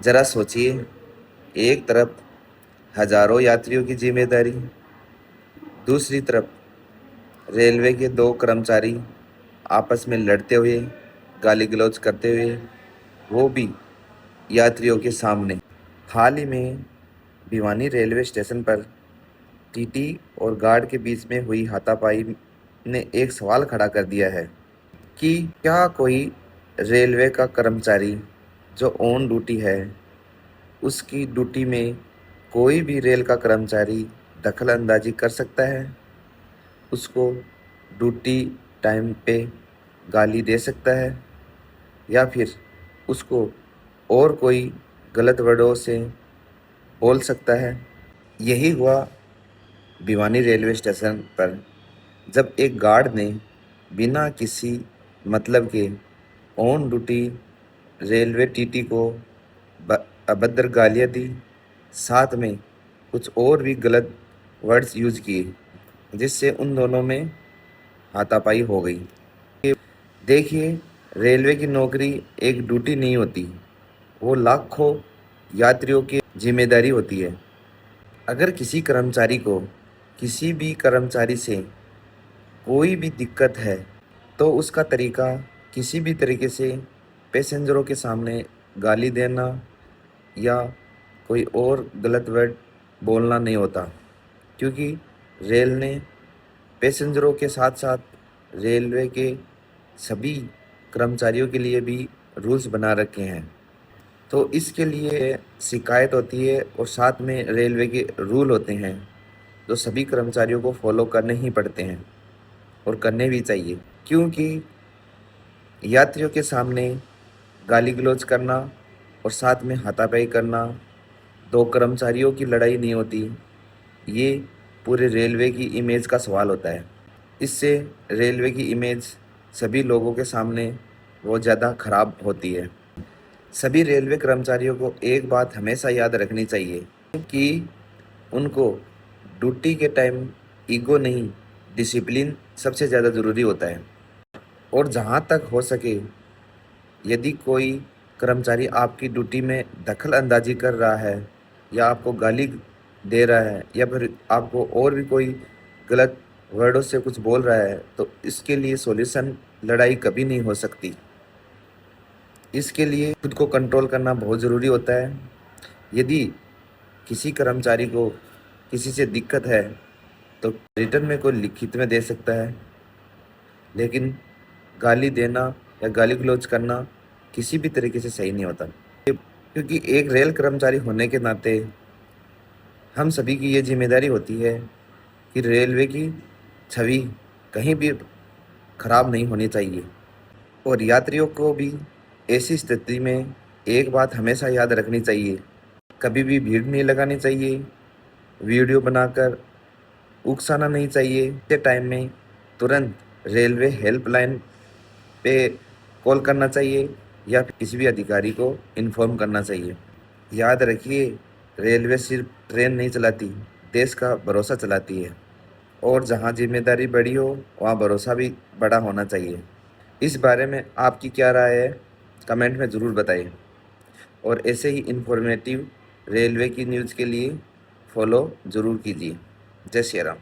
ज़रा सोचिए, एक तरफ हजारों यात्रियों की जिम्मेदारी, दूसरी तरफ रेलवे के दो कर्मचारी आपस में लड़ते हुए, गाली गलौज करते हुए, वो भी यात्रियों के सामने। हाल ही में भिवानी रेलवे स्टेशन पर टीटी और गार्ड के बीच में हुई हाथापाई ने एक सवाल खड़ा कर दिया है कि क्या कोई रेलवे का कर्मचारी जो ऑन ड्यूटी है, उसकी ड्यूटी में कोई भी रेल का कर्मचारी दखल अंदाजी कर सकता है, उसको ड्यूटी टाइम पे गाली दे सकता है, या फिर उसको और कोई गलत वर्डों से बोल सकता है। यही हुआ भिवानी रेलवे स्टेशन पर, जब एक गार्ड ने बिना किसी मतलब के ऑन ड्यूटी रेलवे टीटी को अभद्र गालियाँ दी, साथ में कुछ और भी गलत वर्ड्स यूज़ किए, जिससे उन दोनों में हाथापाई हो गई। देखिए, रेलवे की नौकरी एक ड्यूटी नहीं होती, वो लाखों यात्रियों की जिम्मेदारी होती है। अगर किसी कर्मचारी को किसी भी कर्मचारी से कोई भी दिक्कत है, तो उसका तरीका किसी भी तरीके से पैसेंजरों के सामने गाली देना या कोई और गलत वर्ड बोलना नहीं होता, क्योंकि रेल ने पैसेंजरों के साथ साथ रेलवे के सभी कर्मचारियों के लिए भी रूल्स बना रखे हैं। तो इसके लिए शिकायत होती है और साथ में रेलवे के रूल होते हैं, जो सभी कर्मचारियों को फॉलो करने ही पड़ते हैं और करने भी चाहिए, क्योंकि यात्रियों के सामने गाली गलौज करना और साथ में हाथापाई करना दो कर्मचारियों की लड़ाई नहीं होती, ये पूरे रेलवे की इमेज का सवाल होता है। इससे रेलवे की इमेज सभी लोगों के सामने बहुत ज़्यादा खराब होती है। सभी रेलवे कर्मचारियों को एक बात हमेशा याद रखनी चाहिए कि उनको ड्यूटी के टाइम ईगो नहीं, डिसिप्लिन सबसे ज़्यादा ज़रूरी होता है। और जहाँ तक हो सके, यदि कोई कर्मचारी आपकी ड्यूटी में दखल अंदाजी कर रहा है या आपको गाली दे रहा है या फिर आपको और भी कोई गलत वर्डों से कुछ बोल रहा है, तो इसके लिए सॉल्यूशन लड़ाई कभी नहीं हो सकती। इसके लिए खुद को कंट्रोल करना बहुत ज़रूरी होता है। यदि किसी कर्मचारी को किसी से दिक्कत है, तो रिटर्न में कोई लिखित में दे सकता है, लेकिन गाली देना या गाली गलौज करना किसी भी तरीके से सही नहीं होता, क्योंकि एक रेल कर्मचारी होने के नाते हम सभी की ये जिम्मेदारी होती है कि रेलवे की छवि कहीं भी खराब नहीं होनी चाहिए। और यात्रियों को भी ऐसी स्थिति में एक बात हमेशा याद रखनी चाहिए, कभी भी भीड़ नहीं लगानी चाहिए, वीडियो बनाकर उकसाना नहीं चाहिए। के टाइम में तुरंत रेलवे हेल्पलाइन पे कॉल करना चाहिए या फिर किसी भी अधिकारी को इन्फॉर्म करना चाहिए। याद रखिए, रेलवे सिर्फ ट्रेन नहीं चलाती, देश का भरोसा चलाती है, और जहाँ जिम्मेदारी बड़ी हो वहाँ भरोसा भी बड़ा होना चाहिए। इस बारे में आपकी क्या राय है, कमेंट में ज़रूर बताइए। और ऐसे ही इन्फॉर्मेटिव रेलवे की न्यूज़ के लिए फॉलो ज़रूर कीजिए। जय श्री राम।